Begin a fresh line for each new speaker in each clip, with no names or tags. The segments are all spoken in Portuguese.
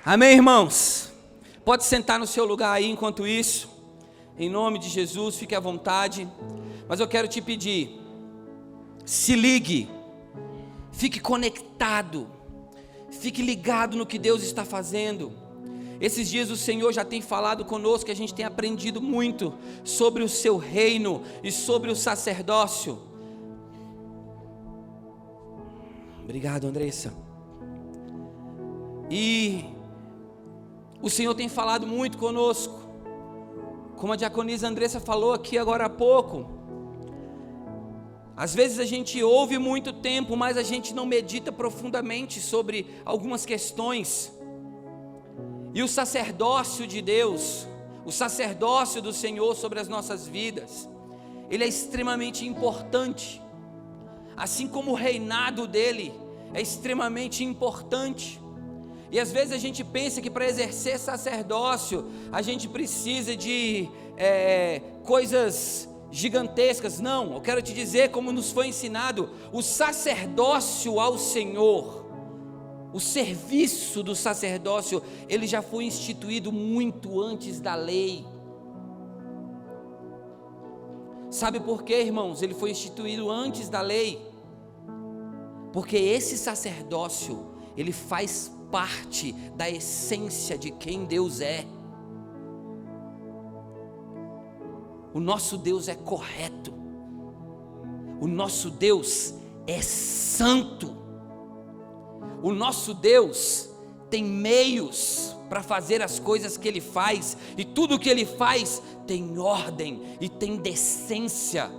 Amém, irmãos? Pode sentar no seu lugar aí enquanto isso. Em nome de Jesus, fique à vontade. Mas eu quero te pedir, se ligue, fique conectado, fique ligado no que Deus está fazendo. Esses dias o Senhor já tem falado conosco, a gente tem aprendido muito sobre o seu reino e sobre o sacerdócio. Obrigado, Andressa. E o Senhor tem falado muito conosco, como a diaconisa Andressa falou aqui agora há pouco. Às vezes a gente ouve muito tempo, mas a gente não medita profundamente sobre algumas questões. E o sacerdócio de Deus, o sacerdócio do Senhor sobre as nossas vidas, ele é extremamente importante, assim como o reinado dele é extremamente importante. E às vezes a gente pensa que para exercer sacerdócio, a gente precisa de coisas gigantescas. Não, eu quero te dizer, como nos foi ensinado, o sacerdócio ao Senhor, o serviço do sacerdócio, ele já foi instituído muito antes da lei. Sabe por quê, irmãos? Ele foi instituído antes da lei, porque esse sacerdócio, ele faz parte da essência de quem Deus é. O nosso Deus é correto, o nosso Deus é santo, o nosso Deus tem meios para fazer as coisas que Ele faz, e tudo que Ele faz tem ordem e tem decência,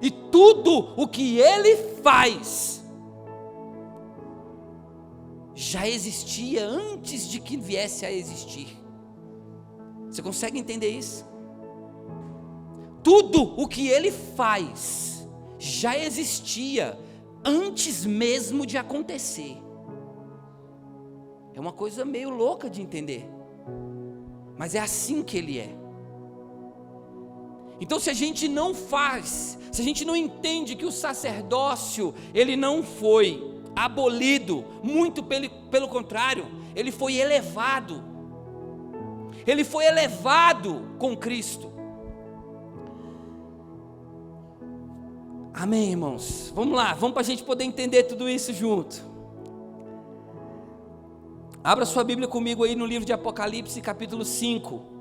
e tudo o que Ele faz já existia antes de que viesse a existir. Você consegue entender isso? Tudo o que Ele faz já existia antes mesmo de acontecer. É uma coisa meio louca de entender, mas é assim que Ele é. Então, se a gente não faz, se a gente não entende que o sacerdócio, ele não foi abolido, muito pelo contrário, ele foi elevado. Ele foi elevado com Cristo. Amém, irmãos? Vamos lá, vamos para a gente poder entender tudo isso junto. Abra sua Bíblia comigo aí no livro de Apocalipse, capítulo 5.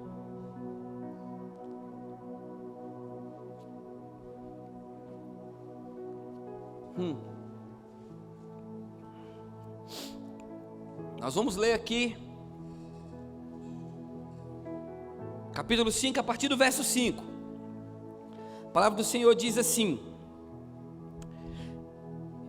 Nós vamos ler aqui, capítulo 5, a partir do verso 5. A palavra do Senhor diz assim: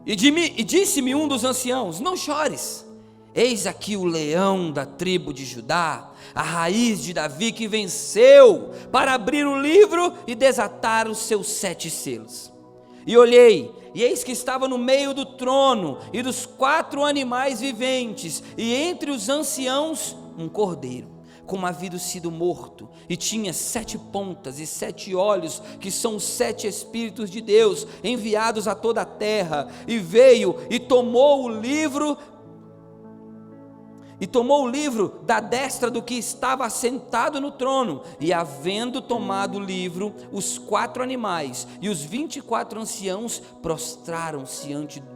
E disse-me um dos anciãos: não chores, eis aqui o leão da tribo de Judá, a raiz de Davi, que venceu para abrir o livro e desatar os seus 7 selos. E olhei, e eis que estava no meio do trono e dos 4 animais viventes, e entre os anciãos um cordeiro, como havia sido morto, e tinha 7 pontas e 7 olhos, que são os 7 Espíritos de Deus, enviados a toda a terra. E veio e tomou o livro da destra do que estava assentado no trono. E havendo tomado o livro, os 4 animais e os 24 anciãos prostraram-se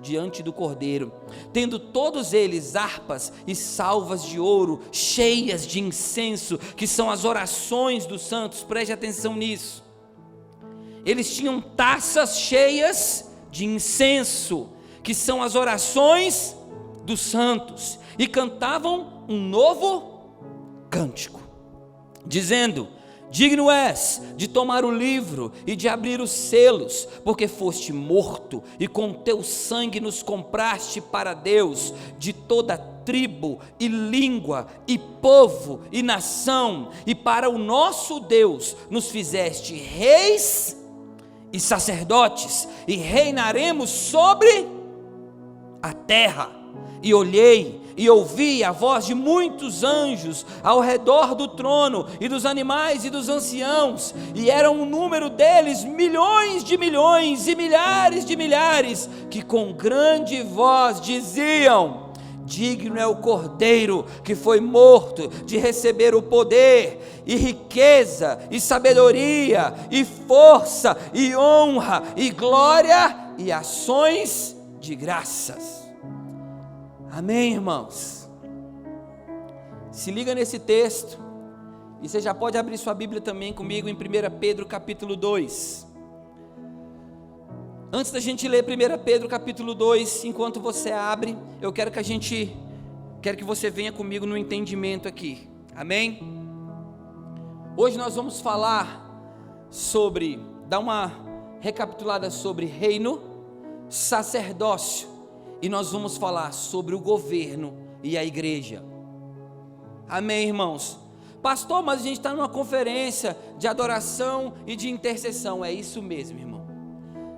diante do cordeiro, tendo todos eles harpas e salvas de ouro, cheias de incenso, que são as orações dos santos. Preste atenção nisso. Eles tinham taças cheias de incenso, que são as orações dos santos, e cantavam um novo cântico, dizendo: digno és de tomar o livro e de abrir os selos, porque foste morto, e com teu sangue nos compraste para Deus de toda tribo e língua e povo e nação, e para o nosso Deus nos fizeste reis e sacerdotes, e reinaremos sobre a terra. E olhei e ouvi a voz de muitos anjos ao redor do trono, e dos animais e dos anciãos, e era um número deles milhões de milhões e milhares de milhares, que com grande voz diziam: Digno é o Cordeiro que foi morto de receber o poder, e riqueza, e sabedoria, e força, e honra, e glória, e ações de graças. Amém, irmãos? Se liga nesse texto, e você já pode abrir sua Bíblia também comigo em 1 Pedro capítulo 2. Antes da gente ler 1 Pedro capítulo 2, enquanto você abre, eu quero que você venha comigo no entendimento aqui, amém? Hoje nós vamos falar dar uma recapitulada sobre reino, sacerdócio, e nós vamos falar sobre o governo e a igreja, amém, irmãos? Pastor, mas a gente está numa conferência de adoração e de intercessão. É isso mesmo, irmão.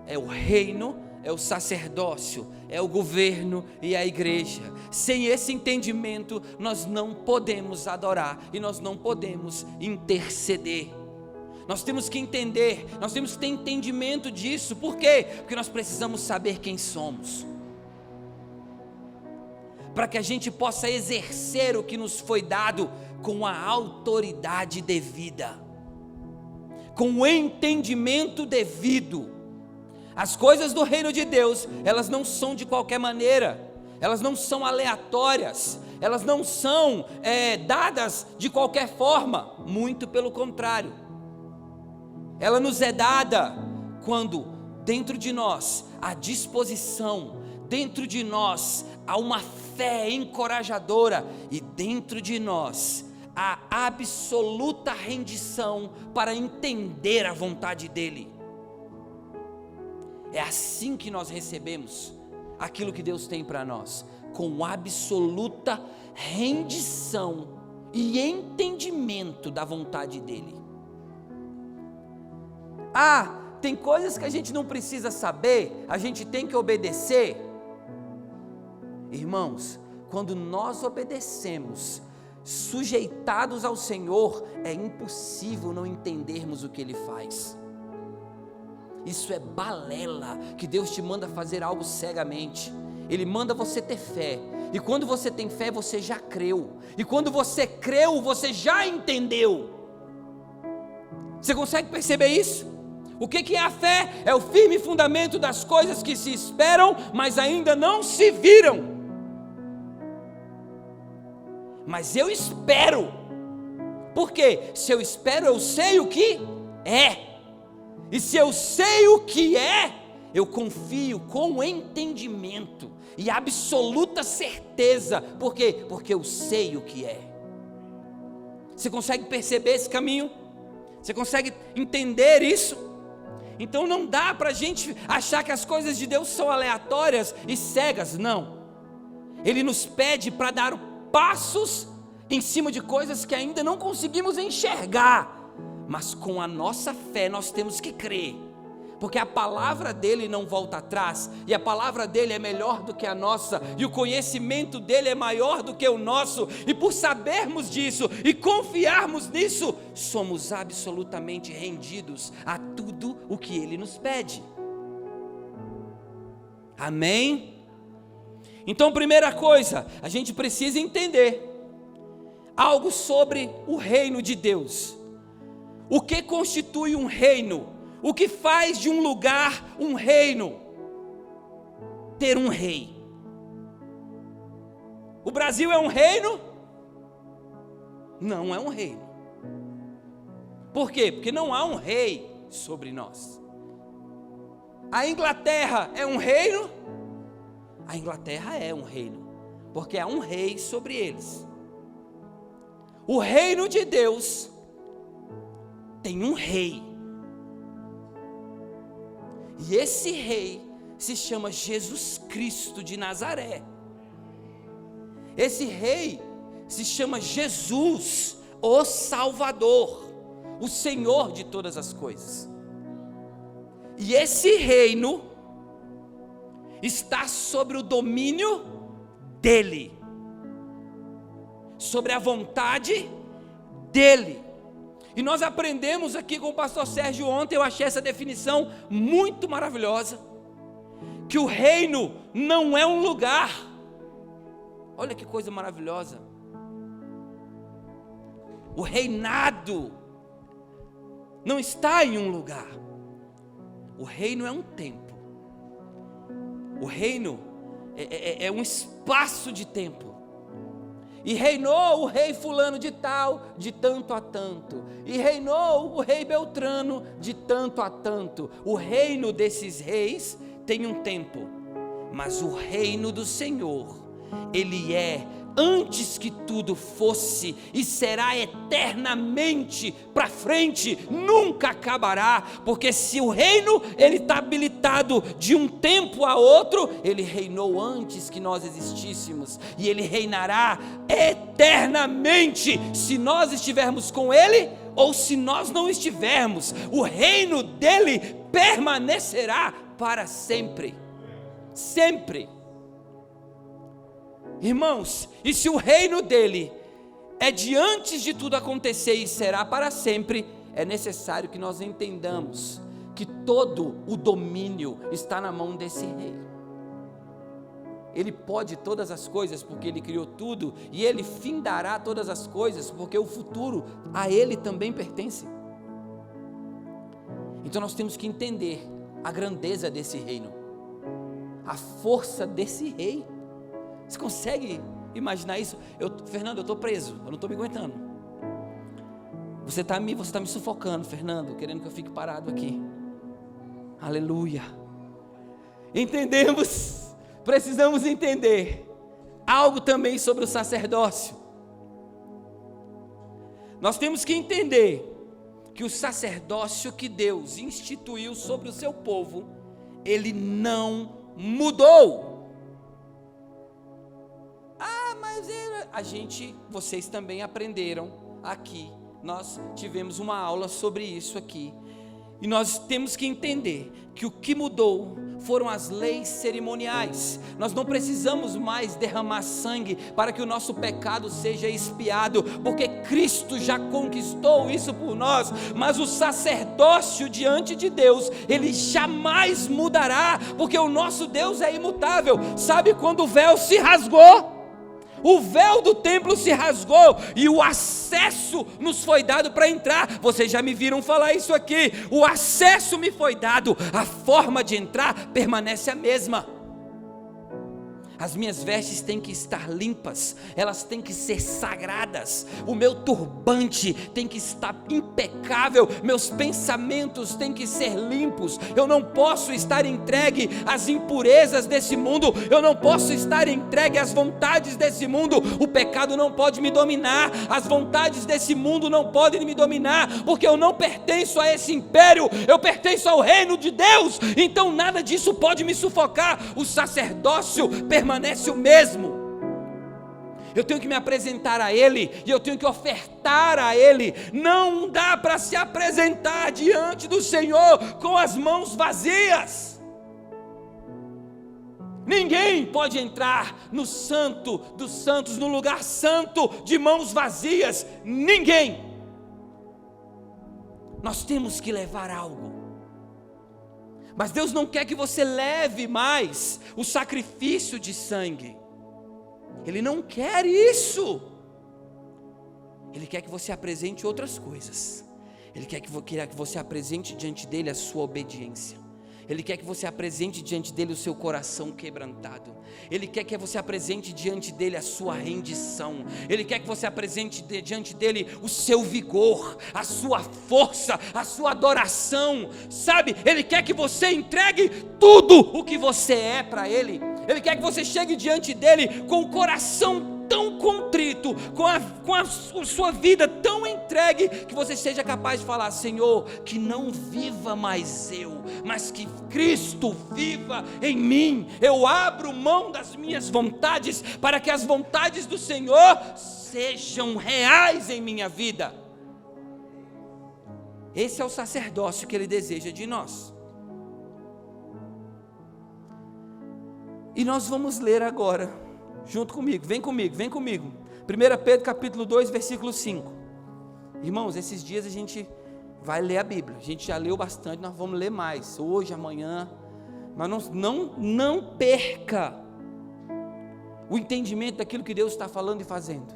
É o reino, é o sacerdócio, é o governo e a igreja. Sem esse entendimento, nós não podemos adorar e nós não podemos interceder. Nós temos que entender, nós temos que ter entendimento disso. Por quê? Porque nós precisamos saber quem somos, para que a gente possa exercer o que nos foi dado com a autoridade devida, com o entendimento devido. As coisas do reino de Deus, elas não são de qualquer maneira, elas não são aleatórias, elas não são dadas de qualquer forma, muito pelo contrário. Ela nos é dada quando dentro de nós há disposição, dentro de nós há uma fé encorajadora e dentro de nós há absoluta rendição para entender a vontade dEle. É assim que nós recebemos aquilo que Deus tem para nós, com absoluta rendição e entendimento da vontade dEle. Tem coisas que a gente não precisa saber, a gente tem que obedecer. Irmãos, quando nós obedecemos, sujeitados ao Senhor, é impossível não entendermos o que Ele faz. Isso é balela, que Deus te manda fazer algo cegamente. Ele manda você ter fé, e quando você tem fé, você já creu, e quando você creu, você já entendeu. Você consegue perceber isso? O que é a fé? É o firme fundamento das coisas que se esperam, mas ainda não se viram. Mas eu espero. Por quê? Se eu espero, eu sei o que é. E se eu sei o que é, eu confio com entendimento e absoluta certeza. Por quê? Porque eu sei o que é. Você consegue perceber esse caminho? Você consegue entender isso? Então não dá para a gente achar que as coisas de Deus são aleatórias e cegas, não. Ele nos pede para dar passos em cima de coisas que ainda não conseguimos enxergar, mas com a nossa fé nós temos que crer, porque a palavra dele não volta atrás, e a palavra dele é melhor do que a nossa, e o conhecimento dele é maior do que o nosso, e por sabermos disso e confiarmos nisso, somos absolutamente rendidos a tudo o que ele nos pede. Amém? Então, primeira coisa, a gente precisa entender algo sobre o reino de Deus. O que constitui um reino? O que faz de um lugar um reino? Ter um rei. O Brasil é um reino? Não é um reino. Por quê? Porque não há um rei sobre nós. A Inglaterra é um reino? A Inglaterra é um reino, porque há um rei sobre eles. O reino de Deus tem um rei, e esse rei se chama Jesus Cristo de Nazaré. Esse rei se chama Jesus, o Salvador, o Senhor de todas as coisas. E esse reino está sobre o domínio dele, sobre a vontade dele. E nós aprendemos aqui com o pastor Sérgio ontem, eu achei essa definição muito maravilhosa, que o reino não é um lugar, Olha que coisa maravilhosa. O reinado não está em um lugar. O reino é um tempo. O reino é um espaço de tempo. E reinou o rei fulano de tal, de tanto a tanto. E reinou o rei Beltrano, de tanto a tanto. O reino desses reis tem um tempo. Mas o reino do Senhor, ele é antes que tudo fosse e será eternamente para frente, nunca acabará, porque se o reino ele está habilitado de um tempo a outro, ele reinou antes que nós existíssemos e ele reinará eternamente, se nós estivermos com ele ou se nós não estivermos, o reino dele permanecerá para sempre, sempre. Irmãos, e se o reino dele é de antes de tudo acontecer e será para sempre, é necessário que nós entendamos que todo o domínio está na mão desse rei. Ele pode todas as coisas porque ele criou tudo, e ele findará todas as coisas porque o futuro a ele também pertence. Então nós temos que entender a grandeza desse reino, a força desse rei. Você consegue imaginar isso? Fernando, eu estou preso, eu não estou me aguentando. Você está me sufocando, Fernando, querendo que eu fique parado aqui. Aleluia. Entendemos, precisamos entender algo também sobre o sacerdócio. Nós temos que entender que o sacerdócio que Deus instituiu sobre o seu povo, ele não mudou. Vocês também aprenderam aqui, nós tivemos uma aula sobre isso aqui, e nós temos que entender que o que mudou foram as leis cerimoniais. Nós não precisamos mais derramar sangue para que o nosso pecado seja expiado, porque Cristo já conquistou isso por nós. Mas o sacerdócio diante de Deus, ele jamais mudará, porque o nosso Deus é imutável. Sabe quando o véu se rasgou? O véu do templo se rasgou e o acesso nos foi dado para entrar. Vocês já me viram falar isso aqui. O acesso me foi dado, a forma de entrar permanece a mesma. As minhas vestes têm que estar limpas, elas têm que ser sagradas, o meu turbante tem que estar impecável, meus pensamentos têm que ser limpos. Eu não posso estar entregue às impurezas desse mundo, eu não posso estar entregue às vontades desse mundo. O pecado não pode me dominar, as vontades desse mundo não podem me dominar, porque eu não pertenço a esse império, eu pertenço ao reino de Deus. Então nada disso pode me sufocar. O sacerdócio permanece o mesmo. Eu tenho que me apresentar a Ele e eu tenho que ofertar a Ele. Não dá para se apresentar diante do Senhor com as mãos vazias. Ninguém pode entrar no santo dos santos, no lugar santo, de mãos vazias. Ninguém. Nós temos que levar algo. Mas Deus não quer que você leve mais o sacrifício de sangue. Ele não quer isso. Ele quer que você apresente outras coisas. Ele quer que você apresente diante dele a sua obediência. Ele quer que você apresente diante dele o seu coração quebrantado. Ele quer que você apresente diante dele a sua rendição. Ele quer que você apresente diante dele o seu vigor, a sua força, a sua adoração. Sabe, ele quer que você entregue tudo o que você é para ele. Ele quer que você chegue diante dele com o coração tão contrito, com a sua vida tão entregue, que você seja capaz de falar: Senhor, que não viva mais eu, mas que Cristo viva em mim. Eu abro mão das minhas vontades, para que as vontades do Senhor sejam reais em minha vida. Esse é o sacerdócio que Ele deseja de nós. E nós vamos ler agora, junto comigo, vem comigo. 1 Pedro capítulo 2, versículo 5. Irmãos, esses dias a gente vai ler a Bíblia. A gente já leu bastante, nós vamos ler mais, hoje, amanhã. Mas não perca o entendimento daquilo que Deus está falando e fazendo.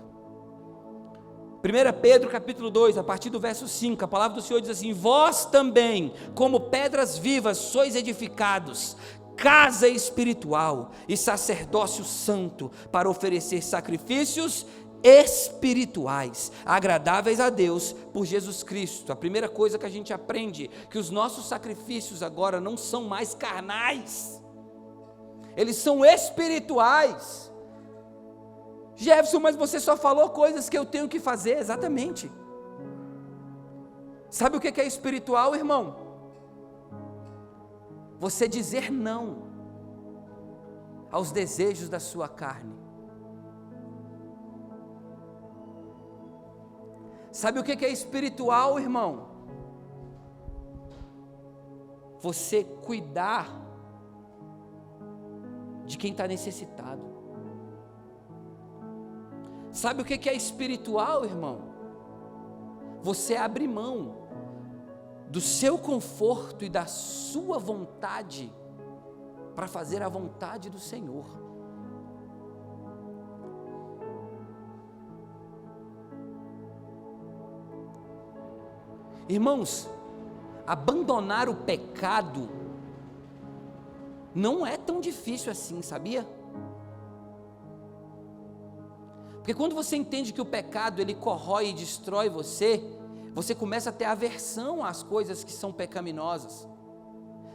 1 Pedro capítulo 2, a partir do verso 5, a palavra do Senhor diz assim: vós também, como pedras vivas, sois edificados, casa espiritual e sacerdócio santo, para oferecer sacrifícios espirituais, agradáveis a Deus por Jesus Cristo. A primeira coisa que a gente aprende, que os nossos sacrifícios agora não são mais carnais, eles são espirituais. Jefferson, mas você só falou coisas que eu tenho que fazer. Exatamente. Sabe o que é espiritual, irmão? Você dizer não aos desejos da sua carne. Sabe o que é espiritual, irmão? Você cuidar de quem está necessitado. Sabe o que é espiritual, irmão? Você abre mão do seu conforto e da sua vontade para fazer a vontade do Senhor. Irmãos, abandonar o pecado não é tão difícil assim, sabia? Porque quando você entende que o pecado ele corrói e destrói você, você começa a ter aversão às coisas que são pecaminosas.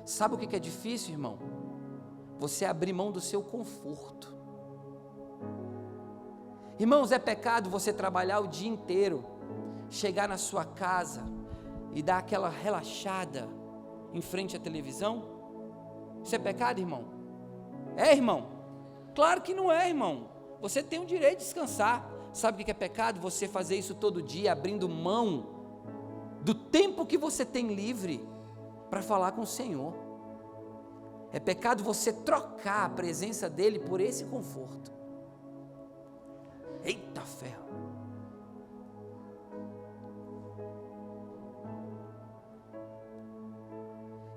Sabe o que é difícil, irmão? Você abrir mão do seu conforto. Irmãos, é pecado você trabalhar o dia inteiro, chegar na sua casa e dar aquela relaxada em frente à televisão? Isso é pecado, irmão? É, irmão? Claro que não é, irmão. Você tem o direito de descansar. Sabe o que é pecado? Você fazer isso todo dia, abrindo mão do tempo que você tem livre para falar com o Senhor. É pecado você trocar a presença dEle por esse conforto. Eita ferro!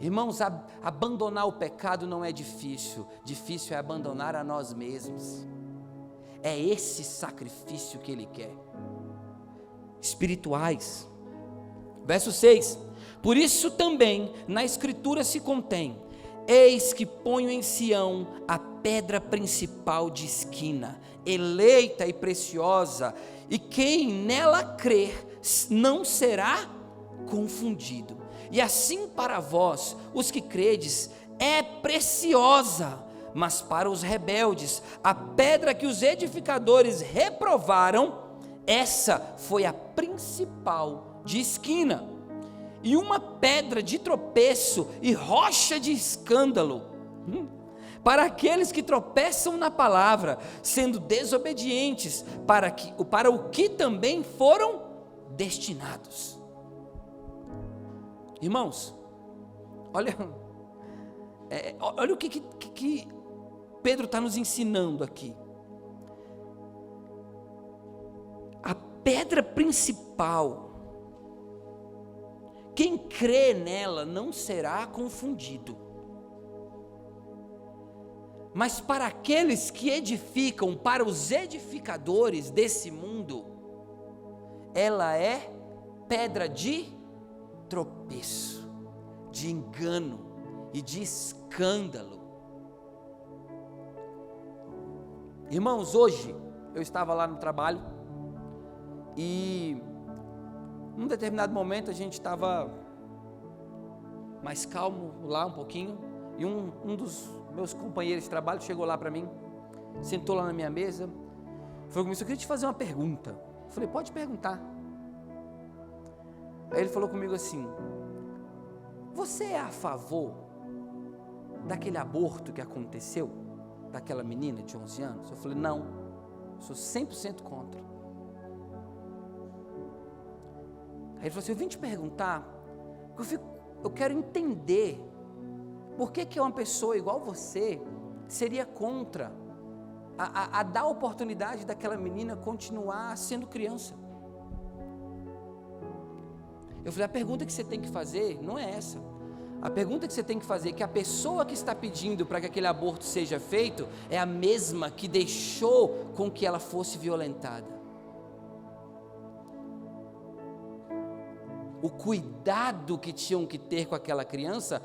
Irmãos, abandonar o pecado não é difícil. Difícil é abandonar a nós mesmos. É esse sacrifício que Ele quer. Espirituais. Verso 6. Por isso também na Escritura se contém: eis que ponho em Sião a pedra principal de esquina, eleita e preciosa, e quem nela crer não será confundido. E assim para vós, os que credes, é preciosa. Mas para os rebeldes, a pedra que os edificadores reprovaram, essa foi a principal de esquina, e uma pedra de tropeço e rocha de escândalo, para aqueles que tropeçam na palavra, sendo desobedientes, para o que também foram destinados. Irmãos, olha o que Pedro está nos ensinando aqui. A pedra principal, quem crê nela não será confundido. Mas para aqueles que edificam, para os edificadores desse mundo, ela é pedra de tropeço, de engano e de escândalo. Irmãos, hoje eu estava lá no trabalho e num determinado momento a gente estava mais calmo lá um pouquinho, e um dos meus companheiros de trabalho chegou lá para mim, sentou lá na minha mesa, falou comigo: eu queria te fazer uma pergunta. Eu falei: pode perguntar. Aí ele falou comigo assim: você é a favor daquele aborto que aconteceu, daquela menina de 11 anos? Eu falei: não, sou 100% contra. Aí ele falou assim: eu vim te perguntar, porque eu quero entender, por que uma pessoa igual você seria contra a dar a oportunidade daquela menina continuar sendo criança? Eu falei: a pergunta que você tem que fazer não é essa. A pergunta que você tem que fazer é que a pessoa que está pedindo para que aquele aborto seja feito é a mesma que deixou com que ela fosse violentada. O cuidado que tinham que ter com aquela criança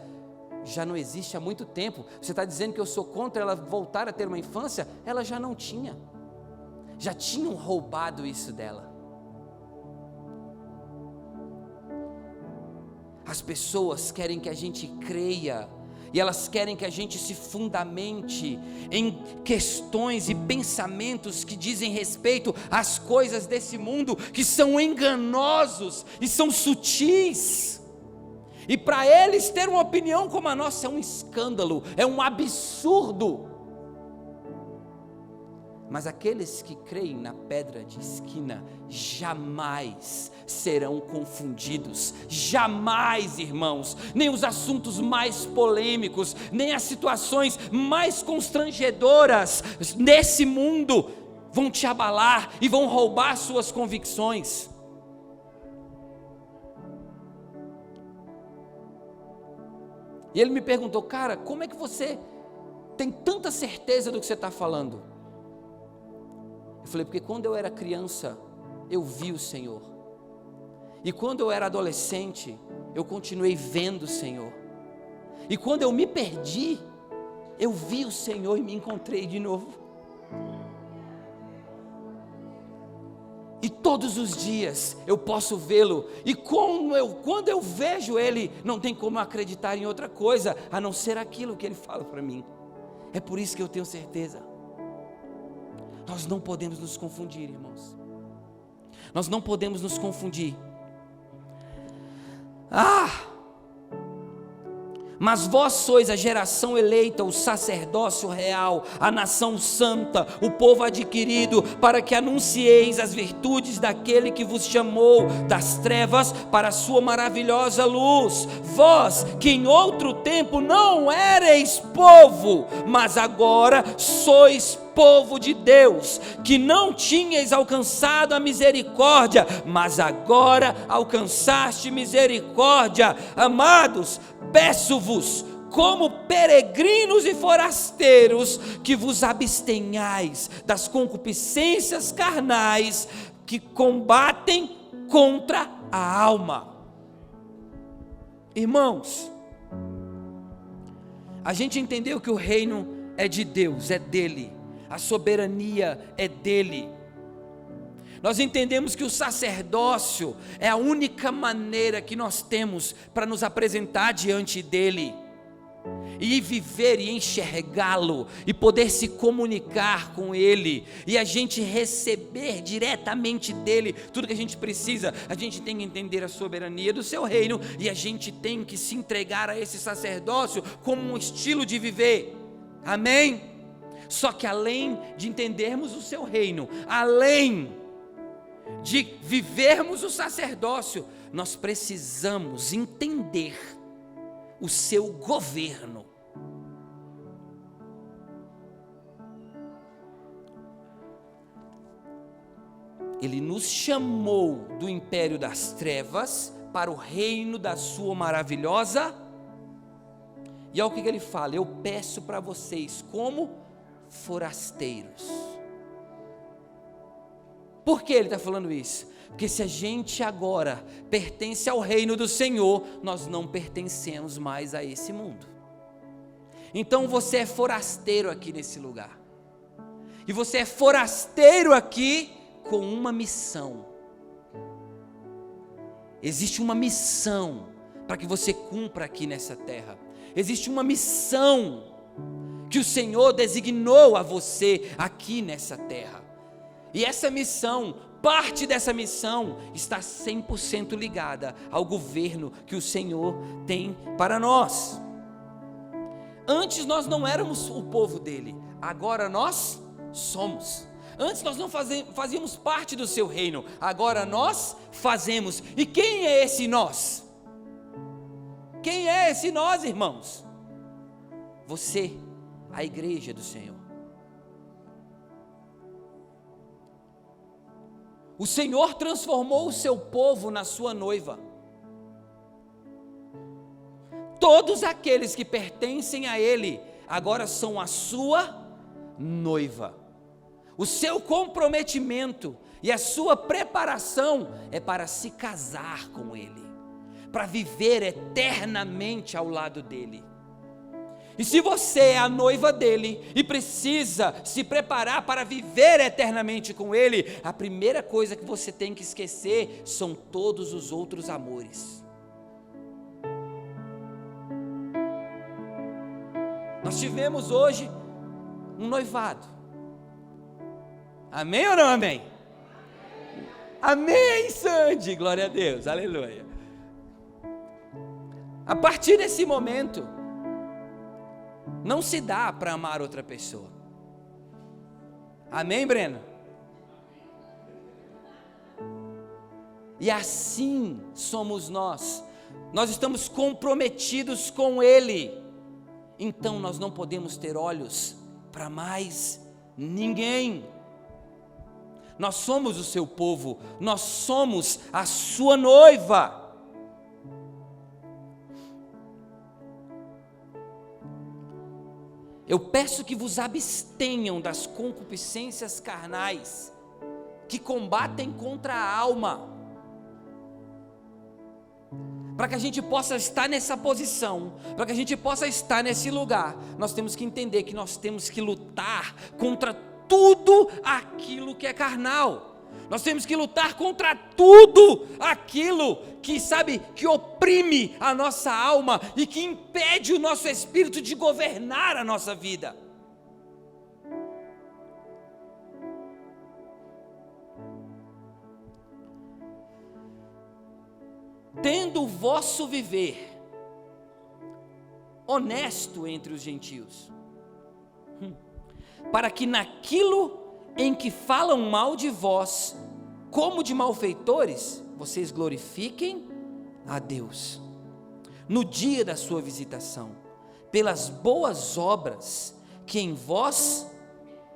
já não existe há muito tempo. Você está dizendo que eu sou contra ela voltar a ter uma infância? Ela já não tinha. Já tinham roubado isso dela. As pessoas querem que a gente creia, e elas querem que a gente se fundamente em questões e pensamentos que dizem respeito às coisas desse mundo, que são enganosos e são sutis. E para eles ter uma opinião como a nossa é um escândalo, é um absurdo. Mas aqueles que creem na pedra de esquina jamais serão confundidos, jamais, irmãos, nem os assuntos mais polêmicos, nem as situações mais constrangedoras nesse mundo vão te abalar e vão roubar suas convicções. E ele me perguntou: cara, como é que você tem tanta certeza do que você está falando? Eu falei: porque quando eu era criança, eu vi o Senhor. E quando eu era adolescente, eu continuei vendo o Senhor. E quando eu me perdi, eu vi o Senhor e me encontrei de novo. E todos os dias eu posso vê-lo. E quando eu vejo Ele, não tem como acreditar em outra coisa, a não ser aquilo que Ele fala para mim. É por isso que eu tenho certeza. Nós não podemos nos confundir, irmãos. Nós não podemos nos confundir. Mas vós sois a geração eleita, o sacerdócio real, a nação santa, o povo adquirido, para que anuncieis as virtudes daquele que vos chamou das trevas para a sua maravilhosa luz. Vós, que em outro tempo não éreis povo, mas agora sois povo de Deus, que não tinhais alcançado a misericórdia, mas agora alcançaste misericórdia. Amados, peço-vos, como peregrinos e forasteiros, que vos abstenhais das concupiscências carnais que combatem contra a alma. Irmãos, a gente entendeu que o reino é de Deus, é dele. A soberania é dele. Nós entendemos que o sacerdócio é a única maneira que nós temos para nos apresentar diante dele e viver e enxergá-lo e poder se comunicar com ele e a gente receber diretamente dele tudo que a gente precisa. A gente tem que entender a soberania do seu reino e a gente tem que se entregar a esse sacerdócio como um estilo de viver. Amém? Só que além de entendermos o seu reino, além de vivermos o sacerdócio, nós precisamos entender o seu governo. Ele nos chamou do império das trevas para o reino da sua maravilhosa. E olha o que ele fala: eu peço para vocês como forasteiros. Por que ele está falando isso? Porque se a gente agora pertence ao reino do Senhor, nós não pertencemos mais a esse mundo. Então você é forasteiro aqui nesse lugar. E você é forasteiro aqui com uma missão. Existe uma missão para que você cumpra aqui nessa terra. Existe uma missão que o Senhor designou a você aqui nessa terra. E essa missão, parte dessa missão está 100% ligada ao governo que o Senhor tem para nós. Antes nós não éramos o povo dele, agora nós somos. Antes nós não fazíamos parte do seu reino, agora nós fazemos. E quem é esse nós? Quem é esse nós, irmãos? Você, a igreja do Senhor. O Senhor transformou o seu povo na sua noiva. todos aqueles que pertencem a Ele, agora são a sua noiva. O seu comprometimento e a sua preparação é para se casar com Ele, para viver eternamente ao lado dEle. E se você é a noiva dEle e precisa se preparar para viver eternamente com Ele, a primeira coisa que você tem que esquecer são todos os outros amores. Nós tivemos hoje um noivado. Amém ou não amém? Amém, Sandy, glória a Deus, aleluia. A partir desse momento, não se dá para amar outra pessoa. Amém, Breno? E assim somos nós. Nós estamos comprometidos com Ele. Então nós não podemos ter olhos para mais ninguém. Nós somos o seu povo, nós somos a sua noiva. Eu peço que vos abstenham das concupiscências carnais, que combatem contra a alma, para que a gente possa estar nessa posição, para que a gente possa estar nesse lugar. Nós temos que entender que nós temos que lutar contra tudo aquilo que é carnal. Nós temos que lutar contra tudo aquilo que, que oprime a nossa alma e que impede o nosso espírito de governar a nossa vida. Tendo o vosso viver honesto entre os gentios, para que naquilo em que falam mal de vós, como de malfeitores, vocês glorifiquem a Deus, no dia da sua visitação, pelas boas obras que em vós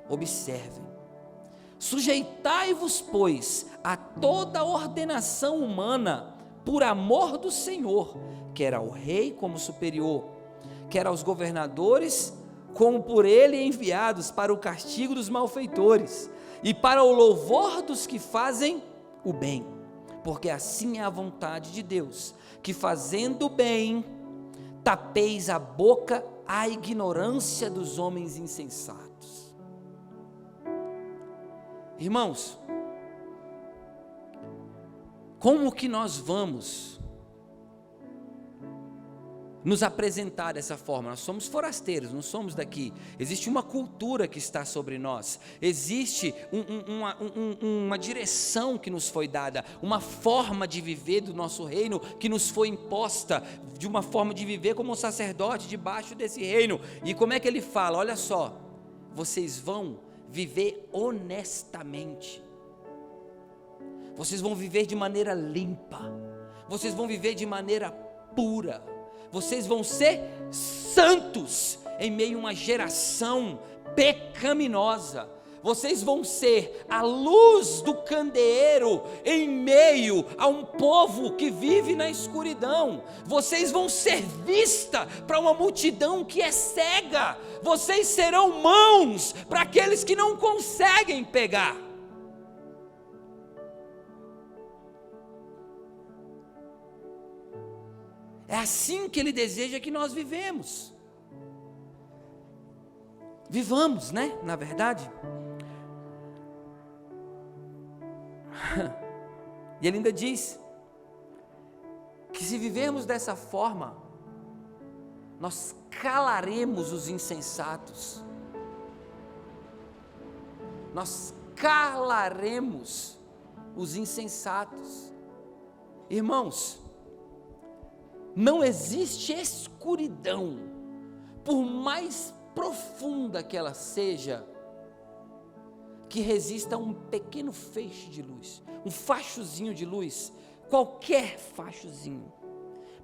observem. Sujeitai-vos, pois, a toda ordenação humana, por amor do Senhor, quer ao rei como superior, quer aos governadores como por ele enviados para o castigo dos malfeitores e para o louvor dos que fazem o bem, porque assim é a vontade de Deus, que fazendo o bem, tapeis a boca à ignorância dos homens insensatos. Irmãos, como que nós vamos nos apresentar dessa forma? Nós somos forasteiros, não somos daqui. Existe uma cultura que está sobre nós, existe uma direção que nos foi dada, uma forma de viver do nosso reino que nos foi imposta, de uma forma de viver como um sacerdote debaixo desse reino. E como é que ele fala? Olha só, vocês vão viver honestamente, vocês vão viver de maneira limpa, vocês vão viver de maneira pura, vocês vão ser santos em meio a uma geração pecaminosa. Vocês vão ser a luz do candeeiro em meio a um povo que vive na escuridão. Vocês vão ser vista para uma multidão que é cega. Vocês serão mãos para aqueles que não conseguem pegar. É assim que Ele deseja que nós vivamos. Vivamos, né? Na verdade. E Ele ainda diz que se vivermos dessa forma, nós calaremos os insensatos. Nós calaremos os insensatos. Irmãos, não existe escuridão, por mais profunda que ela seja, que resista a um pequeno feixe de luz, um fachozinho de luz, qualquer fachozinho,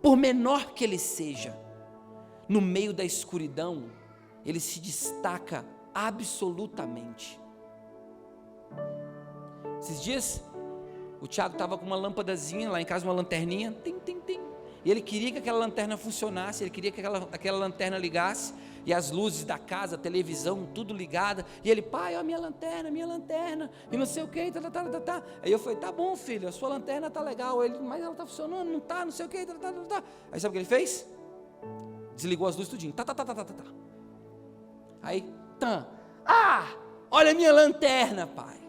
por menor que ele seja, no meio da escuridão, ele se destaca absolutamente. Esses dias, o Thiago estava com uma lâmpadazinha lá em casa, uma lanterninha, tim, tim, tim. E ele queria que aquela lanterna funcionasse, ele queria que aquela lanterna ligasse, e as luzes da casa, a televisão, tudo ligada, e ele, pai, ó, minha lanterna, e não sei o que, Aí eu falei, tá bom, filho, a sua lanterna tá legal. Ele, mas ela tá funcionando, não tá, não sei o que, Aí sabe o que ele fez? Desligou as luzes tudinho, Aí, olha a minha lanterna, pai.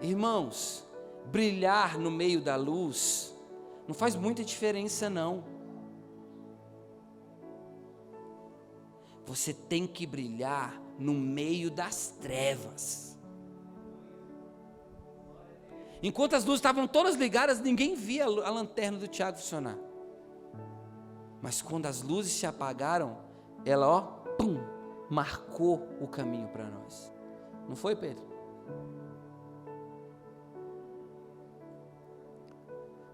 Irmãos, brilhar no meio da luz não faz muita diferença não. Você tem que brilhar no meio das trevas. Enquanto as luzes estavam todas ligadas, ninguém via a lanterna do Tiago funcionar. Mas quando as luzes se apagaram, ela, marcou o caminho para nós. Não foi, Pedro?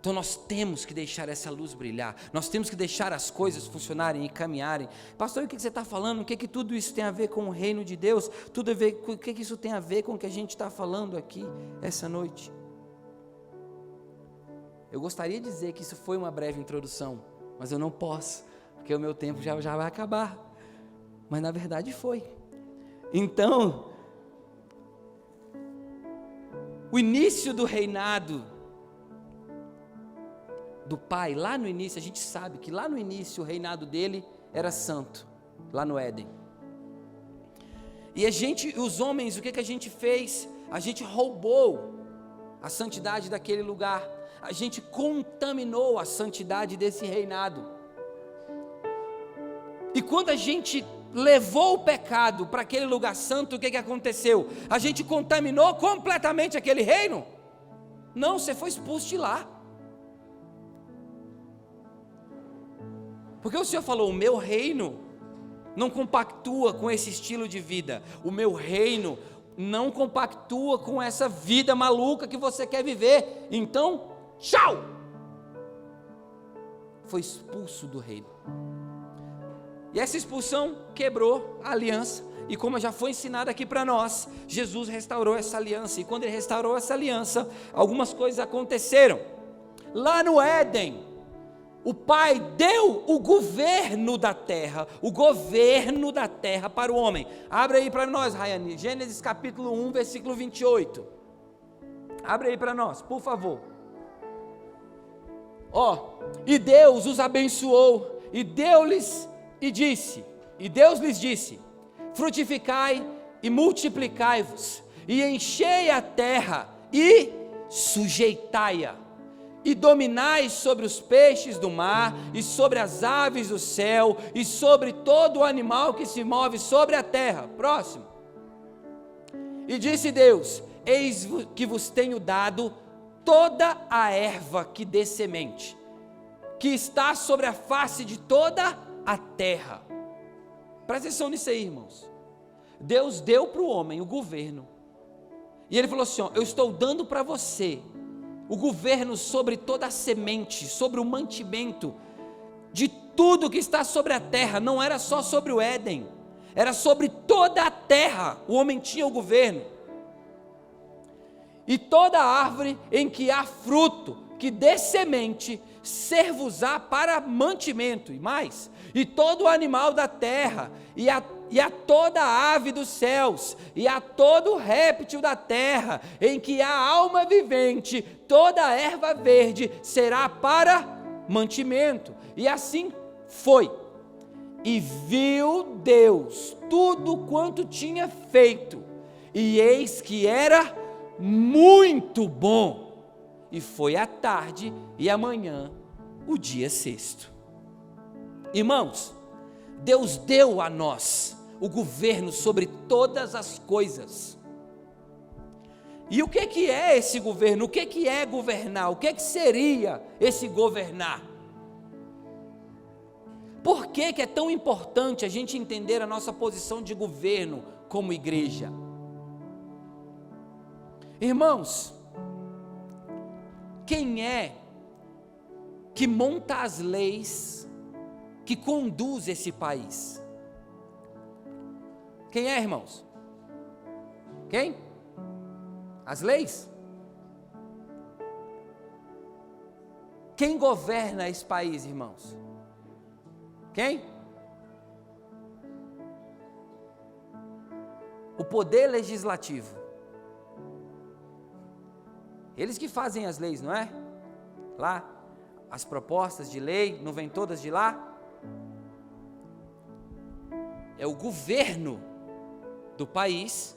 Então nós temos que deixar essa luz brilhar, nós temos que deixar as coisas funcionarem e caminharem. Pastor, o que você está falando? O que tudo isso tem a ver com o reino de Deus? O que isso tem a ver com o que a gente está falando aqui essa noite? Eu gostaria de dizer que isso foi uma breve introdução, mas eu não posso, porque o meu tempo já vai acabar. Mas na verdade foi. Então, o início do reinado do Pai, lá no início, a gente sabe que lá no início o reinado dele era santo, lá no Éden. E os homens, o que a gente fez? A gente roubou a santidade daquele lugar, a gente contaminou a santidade desse reinado. E quando a gente levou o pecado para aquele lugar santo, o que aconteceu? A gente contaminou completamente aquele reino? Não, você foi expulso de lá. Porque o Senhor falou, o meu reino não compactua com esse estilo de vida, o meu reino não compactua com essa vida maluca que você quer viver, então, tchau! Foi expulso do reino. E essa expulsão quebrou a aliança, e como já foi ensinado aqui para nós, Jesus restaurou essa aliança, e quando Ele restaurou essa aliança, algumas coisas aconteceram. Lá no Éden, o Pai deu o governo da terra para o homem. Abre aí para nós, Rayane, Gênesis capítulo 1, versículo 28. Abre aí para nós, por favor. E Deus os abençoou, e Deus lhes disse, frutificai e multiplicai-vos, e enchei a terra, e sujeitai-a, e dominai sobre os peixes do mar, e sobre as aves do céu, e sobre todo o animal que se move sobre a terra. Próximo. E disse Deus, eis que vos tenho dado toda a erva que dê semente, que está sobre a face de toda a terra. Presta atenção nisso aí, irmãos. Deus deu para o homem o governo, e Ele falou assim, eu estou dando para você o governo sobre toda a semente, sobre o mantimento de tudo que está sobre a terra. Não era só sobre o Éden, era sobre toda a terra, o homem tinha o governo. E toda árvore em que há fruto, que dê semente, ser-vos-á para mantimento, e mais, e todo animal da terra, e a toda ave dos céus, e a todo réptil da terra, em que há alma vivente, toda erva verde será para mantimento. E assim foi. E viu Deus tudo quanto tinha feito, e eis que era muito bom. E foi a tarde e a manhã, o dia sexto. Irmãos, Deus deu a nós o governo sobre todas as coisas. E o que é esse governo? O que é governar? O que seria esse governar? Por que é tão importante a gente entender a nossa posição de governo como igreja? Irmãos, quem é que monta as leis que conduz esse país? Quem é, irmãos? Quem? As leis? Quem governa esse país, irmãos? Quem? O poder legislativo. Eles que fazem as leis, não é? Lá, as propostas de lei, não vêm todas de lá? É o governo do país,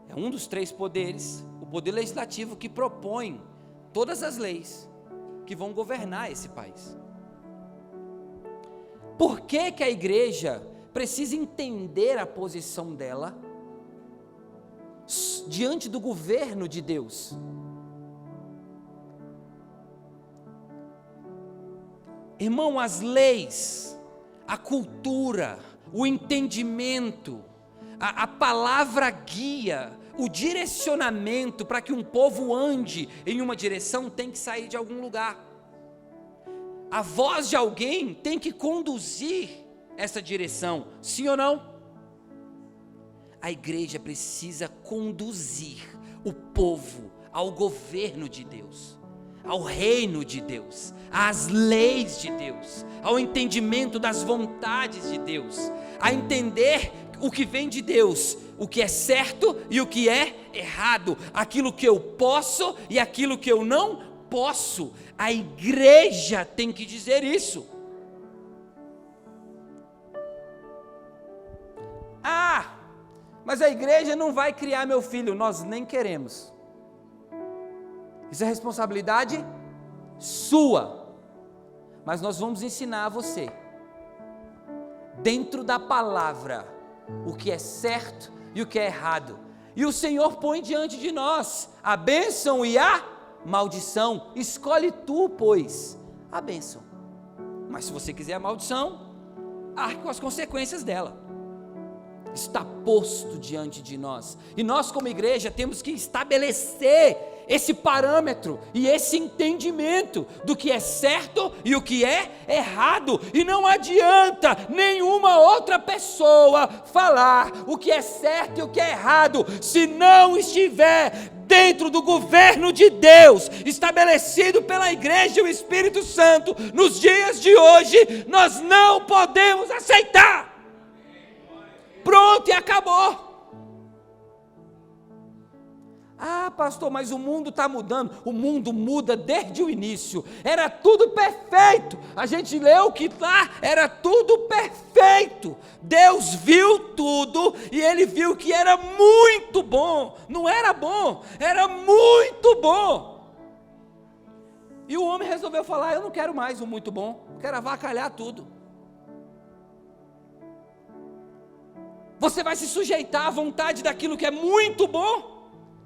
é um dos 3 poderes, o poder legislativo que propõe todas as leis que vão governar esse país. Por que que a igreja precisa entender a posição dela diante do governo de Deus? Irmão, as leis, a cultura, o entendimento, a palavra guia, o direcionamento para que um povo ande em uma direção tem que sair de algum lugar. A voz de alguém tem que conduzir essa direção, sim ou não? A igreja precisa conduzir o povo ao governo de Deus, ao reino de Deus, às leis de Deus, ao entendimento das vontades de Deus, a entender o que vem de Deus, o que é certo e o que é errado, aquilo que eu posso e aquilo que eu não posso. A igreja tem que dizer isso. Ah, mas a igreja não vai criar meu filho. Nós nem queremos. Isso é responsabilidade sua. Mas nós vamos ensinar a você, dentro da palavra, o que é certo e o que é errado. E o Senhor põe diante de nós a bênção e a maldição. Escolhe tu, pois, a bênção. Mas se você quiser a maldição, arque com as consequências dela. Está posto diante de nós. E nós, como igreja, temos que estabelecer esse parâmetro e esse entendimento do que é certo e o que é errado. E não adianta nenhuma outra pessoa falar o que é certo e o que é errado, se não estiver dentro do governo de Deus, estabelecido pela igreja e o Espírito Santo. Nos dias de hoje, nós não podemos aceitar. Pronto, e acabou. Ah, pastor, mas o mundo está mudando. O mundo muda desde o início. Era tudo perfeito. A gente leu que lá era tudo perfeito. Deus viu tudo e Ele viu que era muito bom. Não era bom, era muito bom. E o homem resolveu falar: eu não quero mais o muito bom, eu quero avacalhar tudo. Você vai se sujeitar à vontade daquilo que é muito bom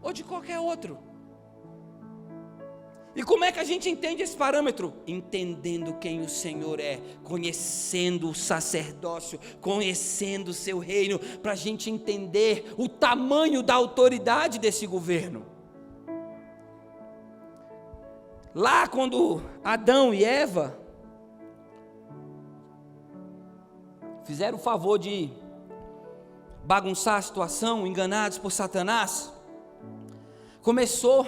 ou de qualquer outro? E como é que a gente entende esse parâmetro? Entendendo quem o Senhor é, conhecendo o sacerdócio, conhecendo o seu reino, para a gente entender o tamanho da autoridade desse governo. Lá quando Adão e Eva fizeram o favor de bagunçar a situação, enganados por Satanás, começou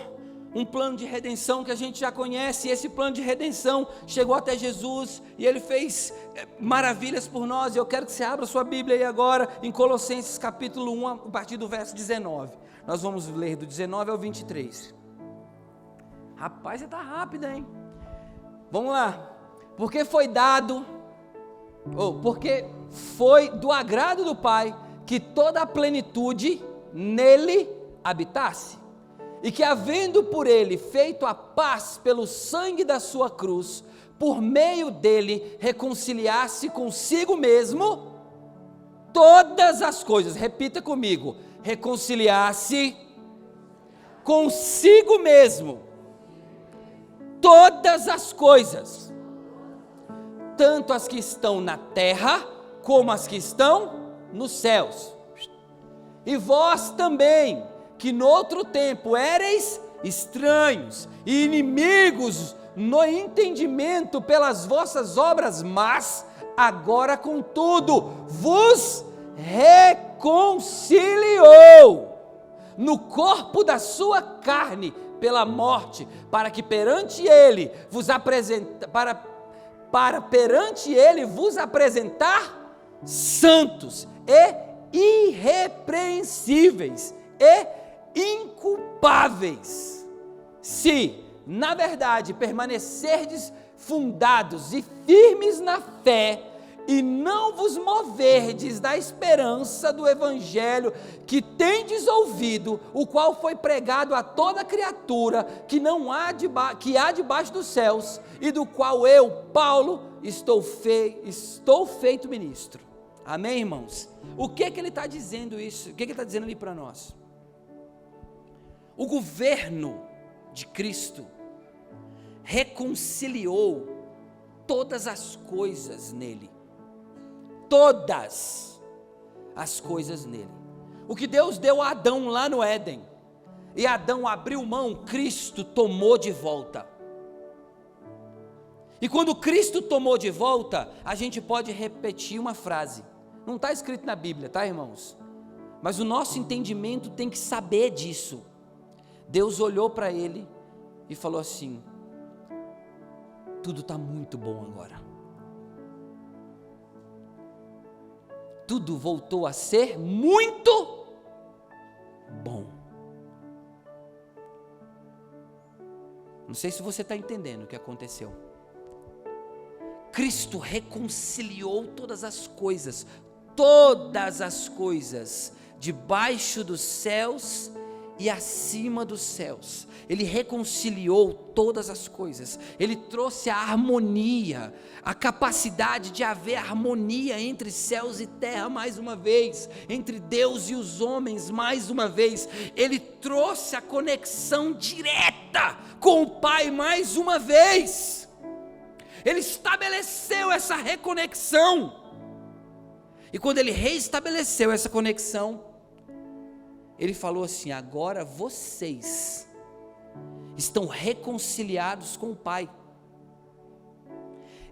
um plano de redenção que a gente já conhece. E esse plano de redenção chegou até Jesus e Ele fez maravilhas por nós. E eu quero que você abra sua Bíblia aí agora em Colossenses capítulo 1, a partir do verso 19. Nós vamos ler do 19 ao 23. Rapaz, você está rápido, hein? Vamos lá. Porque foi do agrado do Pai que toda a plenitude nele habitasse, e que, havendo por ele feito a paz pelo sangue da sua cruz, por meio dele reconciliasse consigo mesmo todas as coisas. Repita comigo: reconciliasse consigo mesmo todas as coisas, tanto as que estão na terra como as que estão nos céus. E vós também, que no outro tempo éreis estranhos e inimigos no entendimento pelas vossas obras más, agora contudo vos reconciliou no corpo da sua carne pela morte, para que perante ele vos perante ele vos apresentar santos e irrepreensíveis e inculpáveis, se na verdade permanecerdes fundados e firmes na fé, e não vos moverdes da esperança do evangelho que tendes ouvido, o qual foi pregado a toda criatura que há debaixo dos céus, e do qual eu, Paulo, estou feito ministro. Amém, irmãos? O que ele está dizendo isso? O que ele está dizendo ali para nós? O governo de Cristo reconciliou todas as coisas nele. Todas as coisas nele. O que Deus deu a Adão lá no Éden, e Adão abriu mão, Cristo tomou de volta. E quando Cristo tomou de volta, a gente pode repetir uma frase. Não está escrito na Bíblia, tá, irmãos? Mas o nosso entendimento tem que saber disso. Deus olhou para ele e falou assim: tudo está muito bom agora. Tudo voltou a ser muito bom. Não sei se você está entendendo o que aconteceu. Cristo reconciliou todas as coisas debaixo dos céus e acima dos céus. Ele reconciliou todas as coisas. Ele trouxe a harmonia, a capacidade de haver harmonia entre céus e terra mais uma vez, entre Deus e os homens mais uma vez. Ele trouxe a conexão direta com o Pai mais uma vez. Ele estabeleceu essa reconexão. E quando ele reestabeleceu essa conexão, ele falou assim: agora vocês estão reconciliados com o Pai.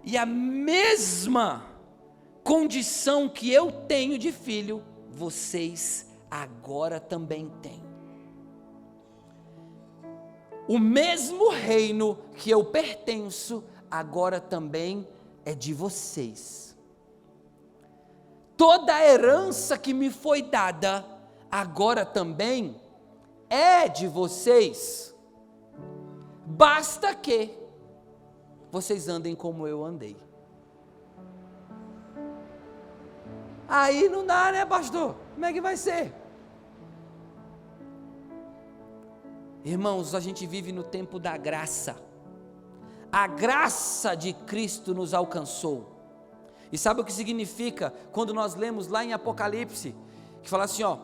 E a mesma condição que eu tenho de filho, vocês agora também têm. O mesmo reino que eu pertenço, agora também é de vocês. Toda a herança que me foi dada, agora também é de vocês. Basta que vocês andem como eu andei. Aí não dá, né, pastor? Como é que vai ser? Irmãos, a gente vive no tempo da graça. A graça de Cristo nos alcançou. E sabe o que significa quando nós lemos lá em Apocalipse, que fala assim, ó: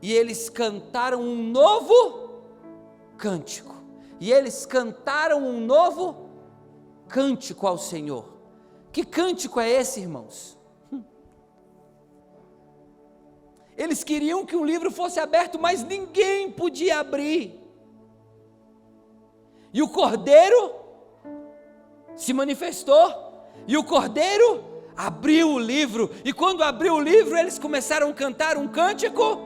e eles cantaram um novo cântico. E eles cantaram um novo cântico ao Senhor. Que cântico é esse, irmãos? Eles queriam que um livro fosse aberto, mas ninguém podia abrir. E o Cordeiro se manifestou, e o Cordeiro abriu o livro, e quando abriu o livro, eles começaram a cantar um cântico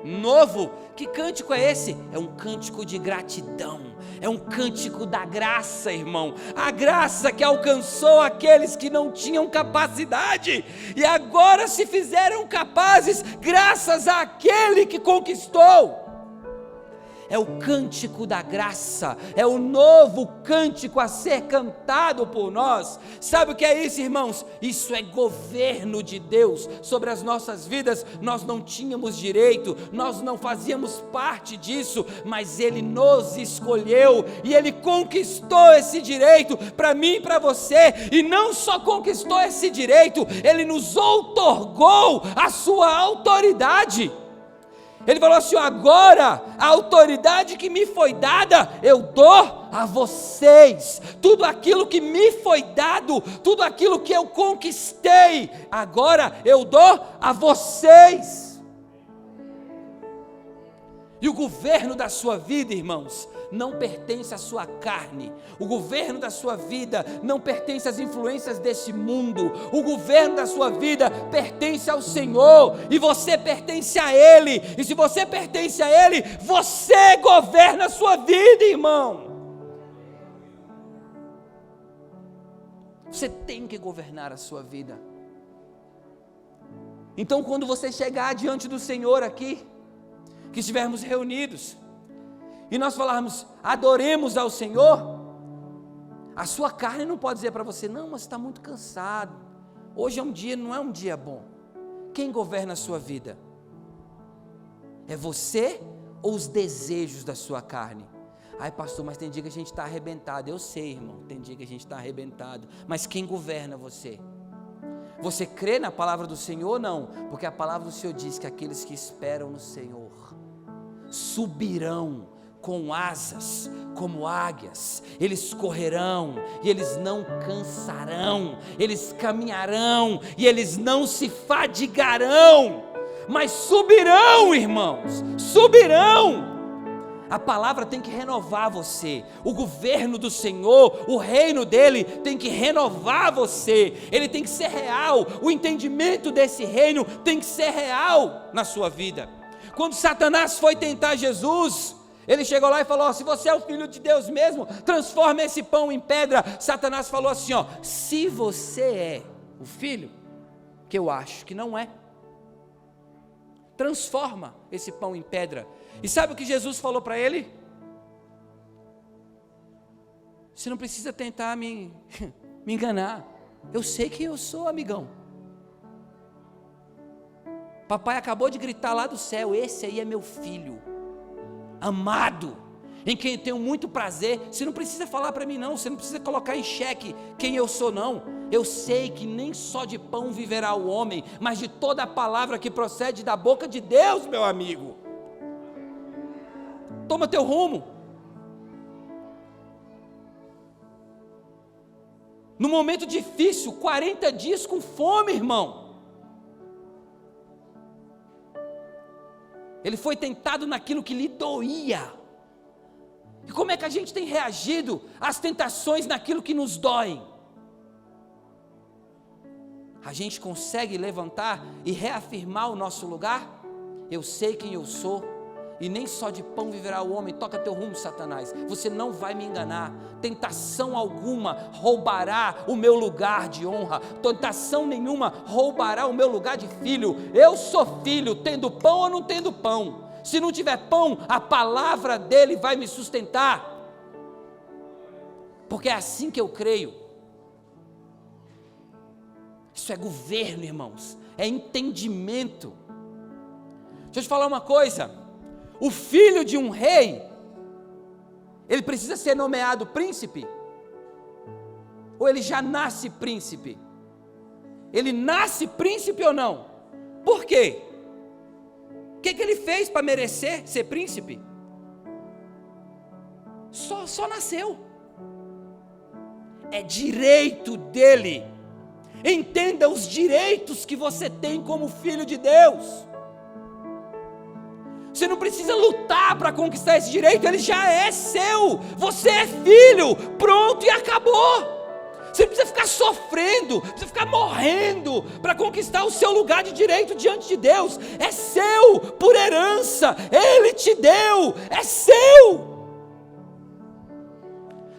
novo. Que cântico é esse? É um cântico de gratidão, é um cântico da graça, irmão. A graça que alcançou aqueles que não tinham capacidade, e agora se fizeram capazes, graças àquele que conquistou. É o cântico da graça, é o novo cântico a ser cantado por nós. Sabe o que é isso, irmãos? Isso é governo de Deus sobre as nossas vidas. Nós não tínhamos direito, nós não fazíamos parte disso, mas Ele nos escolheu, e Ele conquistou esse direito para mim e para você. E não só conquistou esse direito, Ele nos outorgou a sua autoridade. Ele falou assim: agora a autoridade que me foi dada, eu dou a vocês. Tudo aquilo que me foi dado, tudo aquilo que eu conquistei, agora eu dou a vocês. E o governo da sua vida, irmãos, não pertence à sua carne. O governo da sua vida não pertence às influências desse mundo. O governo da sua vida pertence ao Senhor, e você pertence a Ele. E se você pertence a Ele, você governa a sua vida, irmão. Você tem que governar a sua vida. Então, quando você chegar diante do Senhor aqui, que estivermos reunidos, e nós falarmos, adoremos ao Senhor, a sua carne não pode dizer para você, não, mas está muito cansado, hoje não é um dia bom. Quem governa a sua vida? É você ou os desejos da sua carne? Ai, pastor, mas tem dia que a gente está arrebentado. Eu sei, irmão, tem dia que a gente está arrebentado, mas quem governa você? Você crê na palavra do Senhor? Não, porque a palavra do Senhor diz que aqueles que esperam no Senhor subirão com asas como águias, eles correrão e eles não cansarão, eles caminharão e eles não se fadigarão, mas subirão, irmãos, subirão. A palavra tem que renovar você. O governo do Senhor, o reino dele tem que renovar você. Ele tem que ser real. O entendimento desse reino tem que ser real na sua vida. Quando Satanás foi tentar Jesus, ele chegou lá e falou, se você é o filho de Deus mesmo, transforma esse pão em pedra. Satanás falou assim, se você é o filho, que eu acho que não é, transforma esse pão em pedra. E sabe o que Jesus falou para ele? Você não precisa tentar me enganar. Eu sei quem eu sou, amigão. Papai acabou de gritar lá do céu, esse aí é meu filho, amado, em quem tenho muito prazer. Você não precisa falar para mim não, você não precisa colocar em xeque quem eu sou não. Eu sei que nem só de pão viverá o homem, mas de toda a palavra que procede da boca de Deus, meu amigo. Toma teu rumo. No momento difícil, 40 dias com fome, irmão. Ele foi tentado naquilo que lhe doía. E como é que a gente tem reagido às tentações naquilo que nos dói? A gente consegue levantar e reafirmar o nosso lugar? Eu sei quem eu sou, e nem só de pão viverá o homem. Toca teu rumo, Satanás, você não vai me enganar. Tentação alguma roubará o meu lugar de honra, tentação nenhuma roubará o meu lugar de filho. Eu sou filho, tendo pão ou não tendo pão. Se não tiver pão, a palavra dele vai me sustentar, porque é assim que eu creio. Isso é governo, irmãos, é entendimento. Deixa eu te falar uma coisa, o filho de um rei, ele precisa ser nomeado príncipe? Ou ele já nasce príncipe? Ele nasce príncipe ou não? Por quê? O que ele fez para merecer ser príncipe? Só nasceu. É direito dele. Entenda os direitos que você tem como filho de Deus. Você não precisa lutar para conquistar esse direito, ele já é seu. Você é filho, pronto e acabou. Você não precisa ficar sofrendo, precisa ficar morrendo para conquistar o seu lugar de direito diante de Deus. É seu por herança, Ele te deu, é seu.